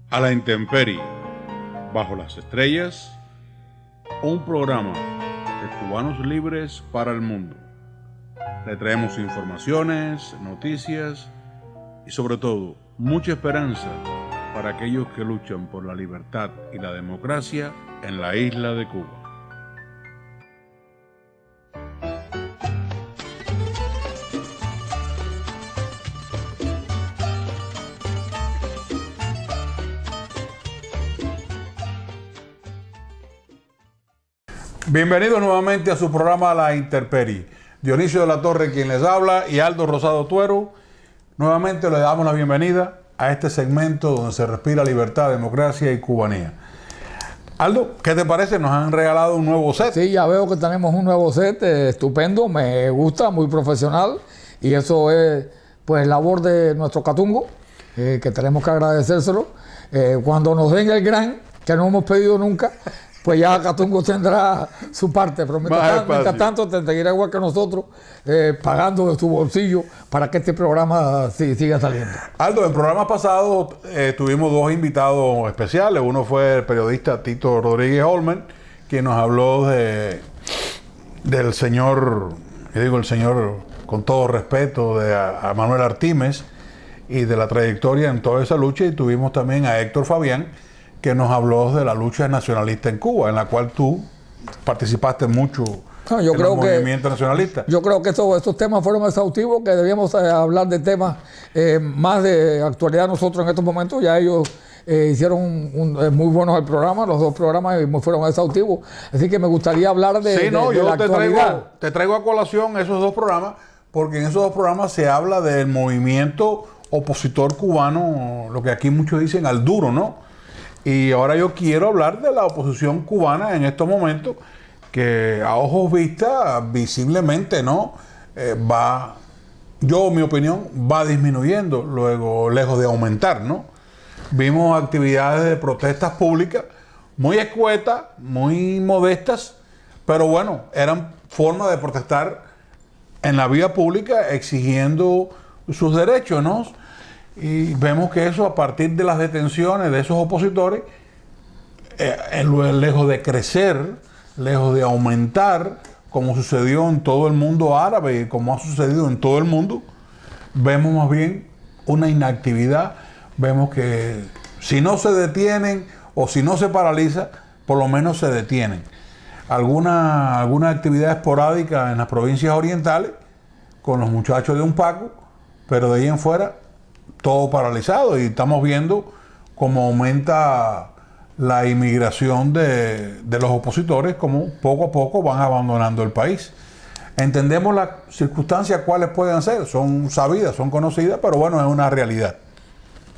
A la intemperie, bajo las estrellas, un programa de cubanos libres para el mundo. Le traemos informaciones, noticias y sobre todo mucha esperanza para aquellos que luchan por la libertad y la democracia en la isla de Cuba. Bienvenidos nuevamente a su programa La Intemperie. Dionisio de la Torre quien les habla y Aldo Rosado Tuero. Nuevamente le damos la bienvenida a este segmento donde se respira libertad, democracia y cubanía. Aldo, ¿qué te parece? Nos han regalado un nuevo set. Sí, ya veo que tenemos un nuevo set estupendo, me gusta, muy profesional, y eso es pues labor de nuestro Catungo, que tenemos que agradecérselo. Cuando nos den el gran, que no hemos pedido nunca, pues ya Catungo tendrá su parte, pero mientras tanto tendrá igual que nosotros, pagando de su bolsillo para que este programa siga saliendo. Aldo, en programas pasados tuvimos dos invitados especiales. Uno fue el periodista Tito Rodríguez Olmen, quien nos habló del señor, yo digo el señor con todo respeto, de a Manuel Artimes y de la trayectoria en toda esa lucha, y tuvimos también a Héctor Fabián, que nos habló de la lucha nacionalista en Cuba, en la cual tú participaste mucho en el movimiento nacionalista. Yo creo que estos temas fueron exhaustivos, que debíamos hablar de temas más de actualidad nosotros en estos momentos. Ya ellos hicieron muy buenos el programa, los dos programas fueron exhaustivos. Así que me gustaría hablar de la actualidad. Te traigo a colación esos dos programas, porque en esos dos programas se habla del movimiento opositor cubano, lo que aquí muchos dicen al duro, ¿no? Y ahora yo quiero hablar de la oposición cubana en estos momentos, que a ojos vistas, visiblemente, ¿no? Mi opinión, va disminuyendo, luego lejos de aumentar, ¿no? Vimos actividades de protestas públicas muy escuetas, muy modestas, pero bueno, eran formas de protestar en la vía pública exigiendo sus derechos, ¿no? Y vemos que eso, a partir de las detenciones de esos opositores, lejos de crecer, lejos de aumentar, como sucedió en todo el mundo árabe y como ha sucedido en todo el mundo, vemos más bien una inactividad. Vemos que si no se detienen o si no se paraliza, por lo menos se detienen. Alguna actividad esporádica en las provincias orientales con los muchachos de UNPACO, pero de ahí en fuera todo paralizado, y estamos viendo cómo aumenta la inmigración de los opositores, como poco a poco van abandonando el país. Entendemos las circunstancias cuáles pueden ser, son sabidas, son conocidas, pero bueno, es una realidad.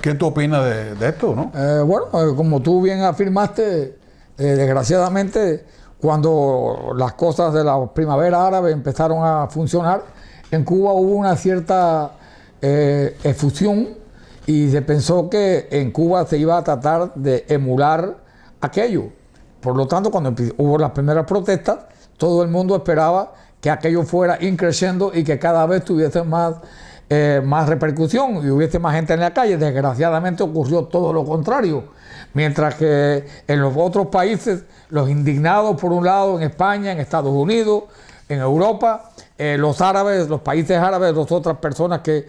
¿Qué tú opinas de esto, no? Como tú bien afirmaste, desgraciadamente, cuando las cosas de la primavera árabe empezaron a funcionar, en Cuba hubo una cierta efusión, y se pensó que en Cuba se iba a tratar de emular aquello. Por lo tanto, cuando hubo las primeras protestas, todo el mundo esperaba que aquello fuera increciendo y que cada vez tuviese más repercusión y hubiese más gente en la calle. Desgraciadamente ocurrió todo lo contrario. Mientras que en los otros países, los indignados, por un lado, en España, en Estados Unidos, en Europa, los árabes, los países árabes, las otras personas que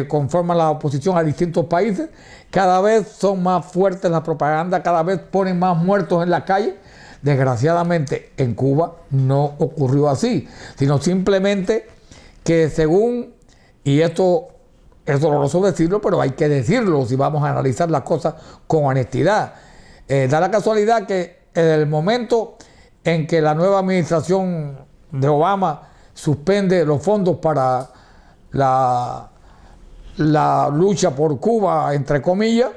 conforman la oposición a distintos países, cada vez son más fuertes la propaganda, cada vez ponen más muertos en la calle. Desgraciadamente en Cuba no ocurrió así, sino simplemente que según, y esto es doloroso decirlo, pero hay que decirlo si vamos a analizar las cosas con honestidad. Da la casualidad que en el momento en que la nueva administración de Obama suspende los fondos para la lucha por Cuba, entre comillas,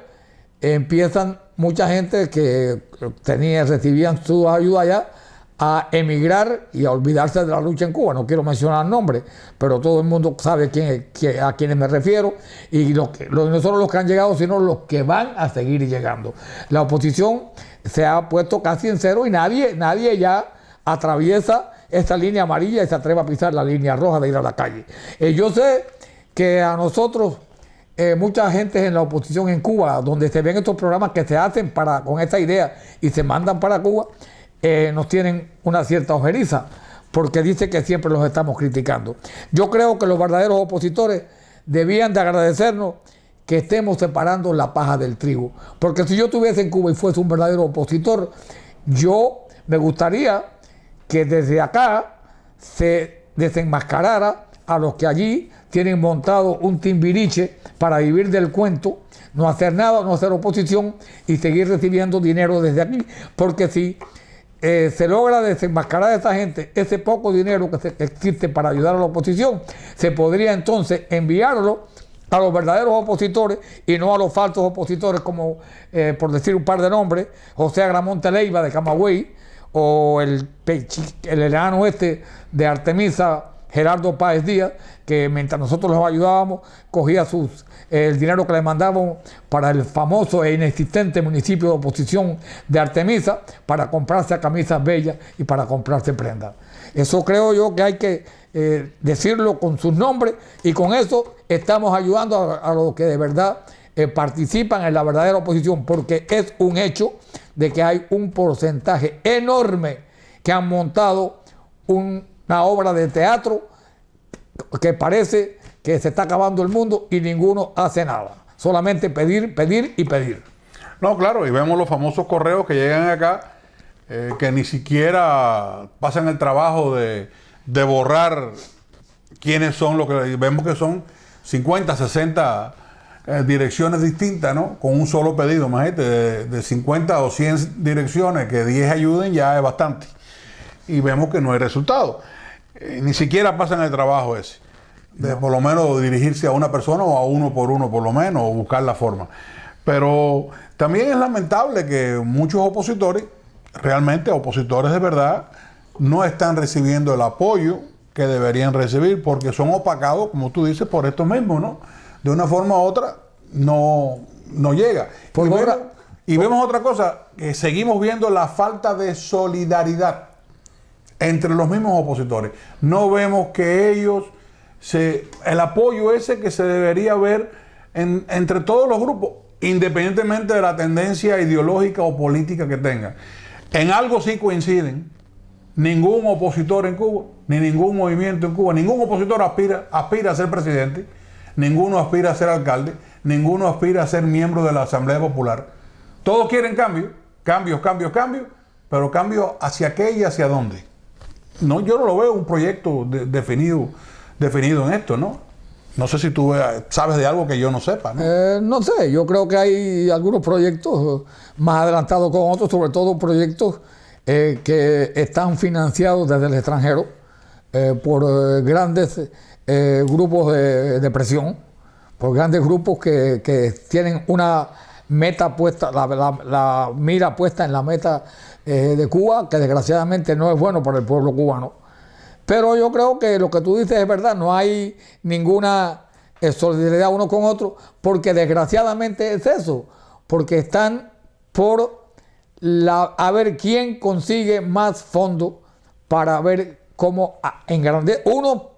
empiezan mucha gente que recibían su ayuda allá a emigrar y a olvidarse de la lucha en Cuba. No quiero mencionar nombres, pero todo el mundo sabe a quiénes me refiero, y no solo los que han llegado, sino los que van a seguir llegando. La oposición se ha puesto casi en cero y nadie ya atraviesa esta línea amarilla y se atreve a pisar la línea roja de ir a la calle. Yo sé que a nosotros mucha gente en la oposición en Cuba, donde se ven estos programas que se hacen con esta idea y se mandan para Cuba, nos tienen una cierta ojeriza, porque dice que siempre los estamos criticando. Yo creo que los verdaderos opositores debían de agradecernos que estemos separando la paja del trigo, porque si yo estuviese en Cuba y fuese un verdadero opositor, yo me gustaría que desde acá se desenmascarara a los que allí tienen montado un timbiriche para vivir del cuento, no hacer nada, no hacer oposición y seguir recibiendo dinero desde aquí, porque si se logra desenmascarar a esa gente, ese poco dinero que existe para ayudar a la oposición, se podría entonces enviarlo a los verdaderos opositores y no a los falsos opositores, como por decir un par de nombres, José Agramonte Leiva de Camagüey, o el enano de Artemisa, Gerardo Páez Díaz, que mientras nosotros los ayudábamos, cogía el dinero que le mandábamos para el famoso e inexistente municipio de oposición de Artemisa, para comprarse camisas bellas y para comprarse prendas. Eso creo yo que hay que decirlo con sus nombres, y con eso estamos ayudando a los que de verdad participan en la verdadera oposición, porque es un hecho de que hay un porcentaje enorme que han montado una obra de teatro que parece que se está acabando el mundo y ninguno hace nada. Solamente pedir, pedir y pedir. No, claro, y vemos los famosos correos que llegan acá, que ni siquiera pasan el trabajo de borrar quiénes son, lo que vemos que son 50, 60 direcciones distintas, ¿no? Con un solo pedido, imagínate, de 50 o 100 direcciones, que 10 ayuden ya es bastante. Y vemos que no hay resultado. Ni siquiera pasan el trabajo ese, de por lo menos dirigirse a una persona o a uno por lo menos, o buscar la forma. Pero también es lamentable que muchos opositores, realmente opositores de verdad, no están recibiendo el apoyo que deberían recibir, porque son opacados, como tú dices, por estos mismos, ¿no? De una forma u otra no llega. Y vemos otra cosa, que seguimos viendo la falta de solidaridad entre los mismos opositores. No vemos que ellos, el apoyo ese que se debería ver entre todos los grupos, independientemente de la tendencia ideológica o política que tengan. En algo sí coinciden. Ningún opositor en Cuba, ni ningún movimiento en Cuba, ningún opositor aspira a ser presidente, ninguno aspira a ser alcalde, ninguno aspira a ser miembro de la Asamblea Popular. Todos quieren cambios, pero cambios ¿hacia qué y hacia dónde? No, yo no lo veo un proyecto definido en esto, ¿no? No sé si tú sabes de algo que yo no sepa, ¿no? No sé, yo creo que hay algunos proyectos más adelantados con otros, sobre todo proyectos que están financiados desde el extranjero por grandes grupos de presión, por grandes grupos que tienen una meta puesta, la mira puesta en la meta de Cuba, que desgraciadamente no es bueno para el pueblo cubano. Pero yo creo que lo que tú dices es verdad, no hay ninguna solidaridad uno con otro, porque desgraciadamente es eso, porque están por a ver quién consigue más fondos para ver cómo engrandecer. Uno,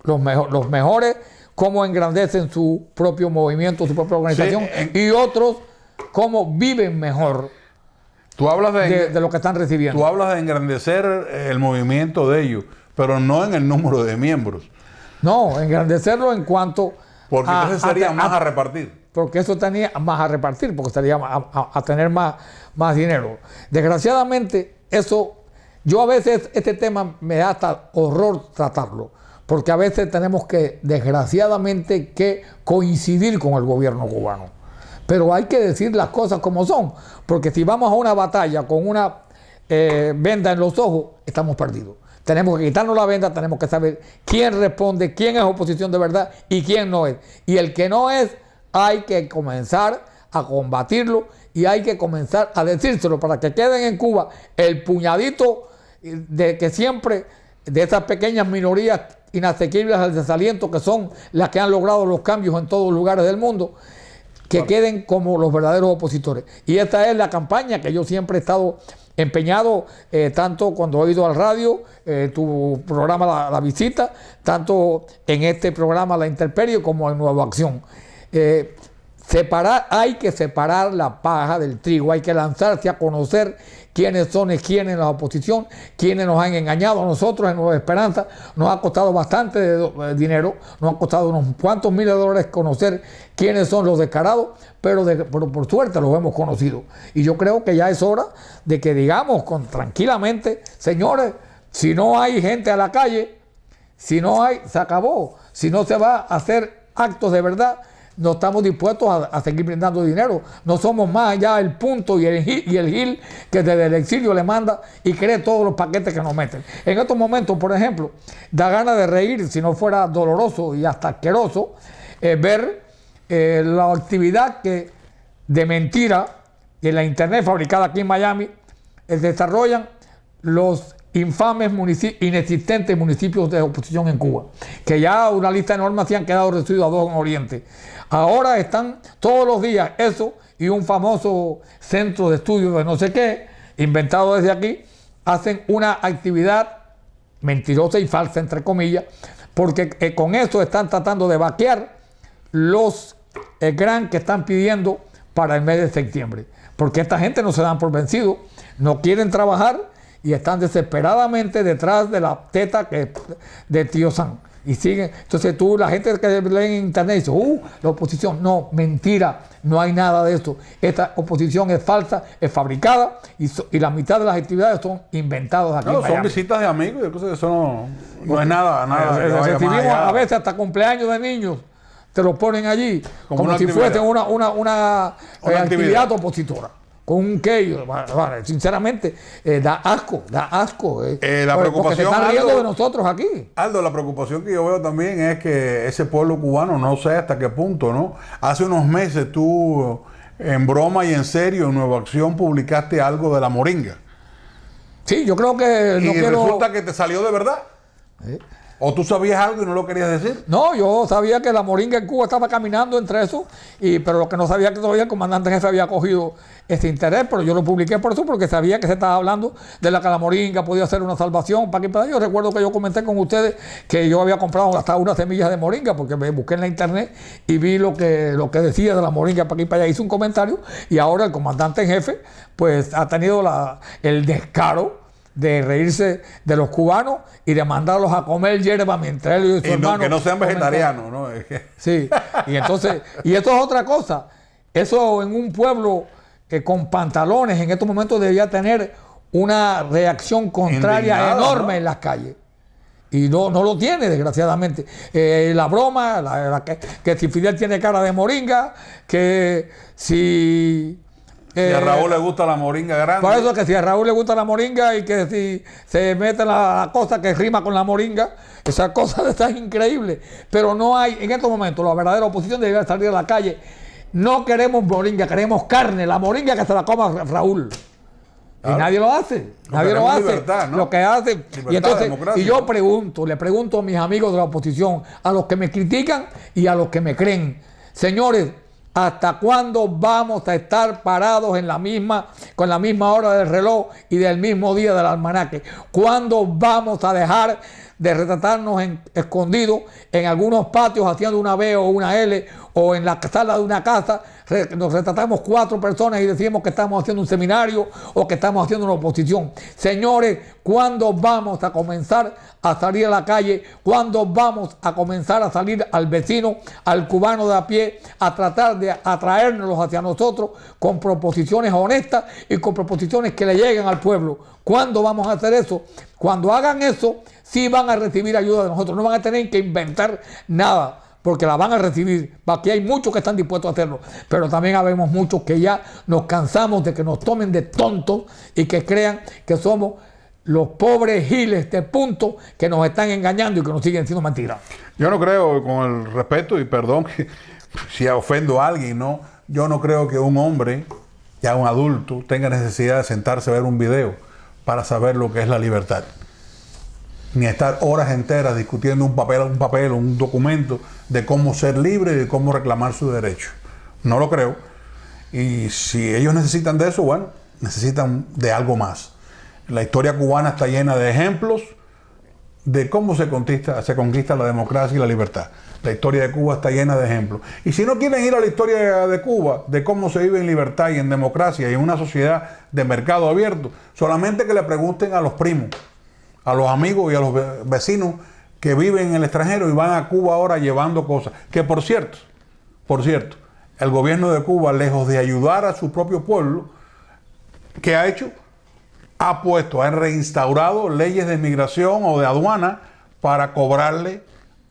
los mejores, cómo engrandecen su propio movimiento, su propia organización, y otros, cómo viven mejor. Tú hablas de lo que están recibiendo. Tú hablas de engrandecer el movimiento de ellos, pero no en el número de miembros. No, engrandecerlo en cuanto porque entonces sería más a repartir. Porque eso tenía más a repartir, porque estaría a tener más dinero. Desgraciadamente, yo a veces este tema me da hasta horror tratarlo, porque a veces tenemos que, desgraciadamente, que coincidir con el gobierno cubano. Pero hay que decir las cosas como son, porque si vamos a una batalla con una venda en los ojos, estamos perdidos. Tenemos que quitarnos la venda, tenemos que saber quién responde, quién es oposición de verdad y quién no es. Y el que no es, hay que comenzar a combatirlo y hay que comenzar a decírselo para que queden en Cuba el puñadito de que siempre, de esas pequeñas minorías inasequibles al desaliento, que son las que han logrado los cambios en todos los lugares del mundo, que queden como los verdaderos opositores. Y esta es la campaña que yo siempre he estado empeñado, tanto cuando he ido al radio, tu programa la Visita, tanto en este programa La Intemperie como en Nueva Acción. hay que separar la paja del trigo, hay que lanzarse a conocer quiénes son y quiénes en la oposición, quiénes nos han engañado a nosotros en Nueva Esperanza. Nos ha costado bastante dinero, nos ha costado unos cuantos miles de dólares conocer quiénes son los descarados, pero por suerte los hemos conocido. Y yo creo que ya es hora de que digamos tranquilamente, señores, si no hay gente a la calle, si no hay, se acabó. Si no se va a hacer actos de verdad, no estamos dispuestos a seguir brindando dinero. No somos más allá el punto y el gil que desde el exilio le manda y cree todos los paquetes que nos meten. En estos momentos, por ejemplo, da ganas de reír, si no fuera doloroso y hasta asqueroso, ver la actividad de mentira en la internet fabricada aquí en Miami desarrollan los infames inexistentes municipios de oposición en Cuba, que ya una lista enorme se han quedado reducidos a 2 en Oriente. Ahora están todos los días eso y un famoso centro de estudio de no sé qué, inventado desde aquí, hacen una actividad mentirosa y falsa, entre comillas, porque con eso están tratando de vaquear los grants que están pidiendo para el mes de septiembre, porque esta gente no se dan por vencido, no quieren trabajar y están desesperadamente detrás de la teta de Tío Sam. Y siguen. Entonces la gente que lee en internet dice, la oposición. No, mentira, no hay nada de esto. Esta oposición es falsa, es fabricada y la mitad de las actividades son inventadas aquí. No, son visitas de amigos y cosas que eso no es nada. Recibimos a veces hasta cumpleaños de niños, te lo ponen allí como si fuese una actividad opositora. Con un queyo, sinceramente, da asco. La preocupación, porque se están riendo de nosotros aquí. Aldo, la preocupación que yo veo también es que ese pueblo cubano, no sé hasta qué punto, ¿no? Hace unos meses tú, en broma y en serio, en Nueva Acción publicaste algo de la moringa. Sí, yo creo que... Y resulta que te salió de verdad. ¿O tú sabías algo y no lo querías decir? No, yo sabía que la moringa en Cuba estaba caminando entre eso, pero lo que no sabía que todavía el comandante jefe había cogido ese interés, pero yo lo publiqué por eso, porque sabía que se estaba hablando de que la moringa podía ser una salvación para aquí para allá. Yo recuerdo que yo comenté con ustedes que yo había comprado hasta unas semillas de moringa, porque me busqué en la internet y vi lo que decía de la moringa para aquí para allá. Hice un comentario y ahora el comandante en jefe pues ha tenido el descaro de reírse de los cubanos y de mandarlos a comer hierba mientras él y su hermano... que no sean vegetarianos, ¿no? Sí, y entonces... Y eso es otra cosa. Eso en un pueblo con pantalones en estos momentos debía tener una reacción contraria indignada, enorme, ¿no? En las calles. Y no lo tiene, desgraciadamente. La broma, que si Fidel tiene cara de moringa, que si... Si a Raúl le gusta la moringa grande. Por eso que si a Raúl le gusta la moringa y que si se mete la cosa que rima con la moringa, esa cosa está increíble. Pero no hay, en estos momentos, la verdadera oposición debería salir a la calle. No queremos moringa, queremos carne. La moringa que se la coma Raúl. Claro. Y nadie lo hace. Nadie lo hace. Libertad, ¿no? Lo que hace. Libertad, y entonces, democracia. Y yo le pregunto a mis amigos de la oposición, a los que me critican y a los que me creen. Señores, ¿hasta cuándo vamos a estar parados con la misma hora del reloj y del mismo día del almanaque? ¿Cuándo vamos a dejar de retratarnos escondidos en algunos patios haciendo una B o una L o en la sala de una casa? Nos retratamos 4 personas y decimos que estamos haciendo un seminario o que estamos haciendo una oposición. Señores, ¿cuándo vamos a comenzar a salir a la calle? ¿Cuándo vamos a comenzar a salir al vecino, al cubano de a pie, a tratar de atraérnoslos hacia nosotros con proposiciones honestas y con proposiciones que le lleguen al pueblo? ¿Cuándo vamos a hacer eso? Cuando hagan eso, sí van a recibir ayuda de nosotros. No van a tener que inventar nada, porque la van a recibir. Aquí hay muchos que están dispuestos a hacerlo, pero también habemos muchos que ya nos cansamos de que nos tomen de tontos y que crean que somos los pobres giles de punto que nos están engañando y que nos siguen siendo mentiras. Yo no creo, con el respeto y perdón si ofendo a alguien, ¿no? Yo no creo que un hombre, ya un adulto, tenga necesidad de sentarse a ver un video para saber lo que es la libertad. Ni estar horas enteras discutiendo un papel, un documento de cómo ser libre y de cómo reclamar su derecho. No lo creo. Y si ellos necesitan de eso, bueno, necesitan de algo más. La historia cubana está llena de ejemplos de cómo se conquista la democracia y la libertad. La historia de Cuba está llena de ejemplos. Y si no quieren ir a la historia de Cuba, de cómo se vive en libertad y en democracia y en una sociedad de mercado abierto, solamente que le pregunten a los primos, a los amigos y a los vecinos que viven en el extranjero y van a Cuba ahora llevando cosas. Que por cierto, el gobierno de Cuba, lejos de ayudar a su propio pueblo, ¿qué ha hecho? Ha reinstaurado leyes de inmigración o de aduana para cobrarle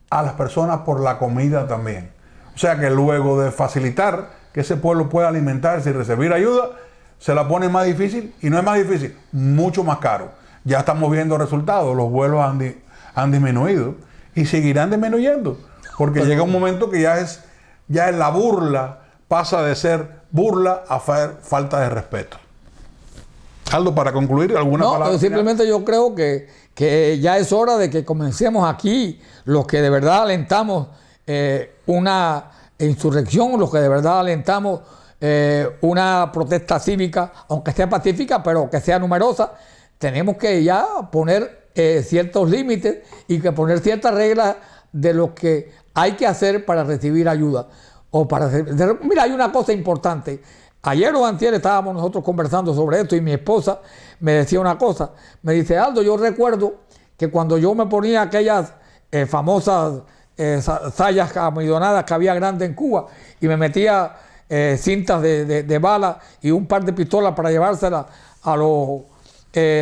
a las personas por la comida también. O sea que luego de facilitar que ese pueblo pueda alimentarse y recibir ayuda, se la pone más difícil, y no es más difícil, mucho más caro. Ya estamos viendo resultados, los vuelos han disminuido y seguirán disminuyendo, porque llega un momento que ya es la burla, pasa de ser burla a falta de respeto. Aldo, para concluir, ¿alguna palabra? No, simplemente yo creo que ya es hora de que comencemos aquí, los que de verdad alentamos una insurrección, los que de verdad alentamos una protesta cívica, aunque sea pacífica, pero que sea numerosa. Tenemos que ya poner ciertos límites y que poner ciertas reglas de lo que hay que hacer para recibir ayuda. Mira, hay una cosa importante. Ayer o antier estábamos nosotros conversando sobre esto y mi esposa me decía una cosa. Me dice, Aldo, yo recuerdo que cuando yo me ponía aquellas famosas sayas camidonadas que había grandes en Cuba y me metía cintas de balas y un par de pistolas para llevárselas a los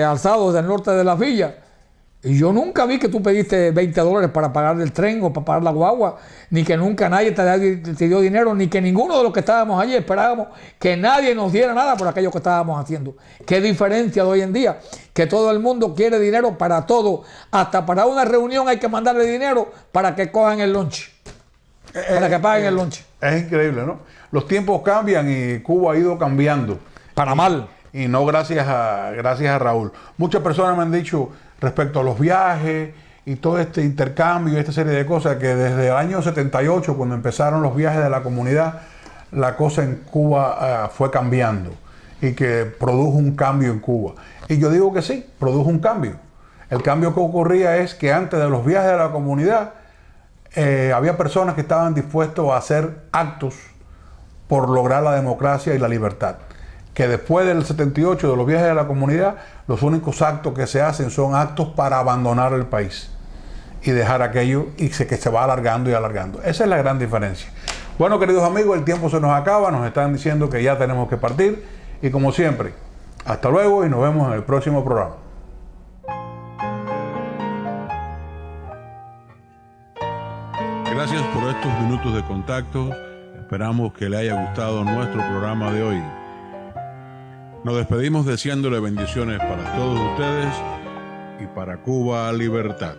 alzados del norte de las villas. Y yo nunca vi que tú pediste $20 para pagar el tren o para pagar la guagua, ni que nunca nadie te dio dinero, ni que ninguno de los que estábamos allí esperábamos que nadie nos diera nada por aquello que estábamos haciendo. Qué diferencia de hoy en día, que todo el mundo quiere dinero para todo, hasta para una reunión hay que mandarle dinero para que cojan el lunch, para que paguen el lunch. Es increíble, ¿no? Los tiempos cambian y Cuba ha ido cambiando. Para mal. Y no gracias a Raúl. Muchas personas me han dicho respecto a los viajes y todo este intercambio y esta serie de cosas, que desde el año 78, cuando empezaron los viajes de la comunidad, la cosa en Cuba fue cambiando y que produjo un cambio en Cuba. Y yo digo que sí, produjo un cambio. El cambio que ocurría es que antes de los viajes de la comunidad había personas que estaban dispuestos a hacer actos por lograr la democracia y la libertad. Que después del 78, de los viajes de la comunidad, los únicos actos que se hacen son actos para abandonar el país y dejar aquello que se va alargando y alargando. Esa es la gran diferencia. Bueno, queridos amigos, el tiempo se nos acaba, nos están diciendo que ya tenemos que partir y como siempre, hasta luego y nos vemos en el próximo programa. Gracias por estos minutos de contacto. Esperamos que le haya gustado nuestro programa de hoy. Nos despedimos deseándole bendiciones para todos ustedes y para Cuba Libertad.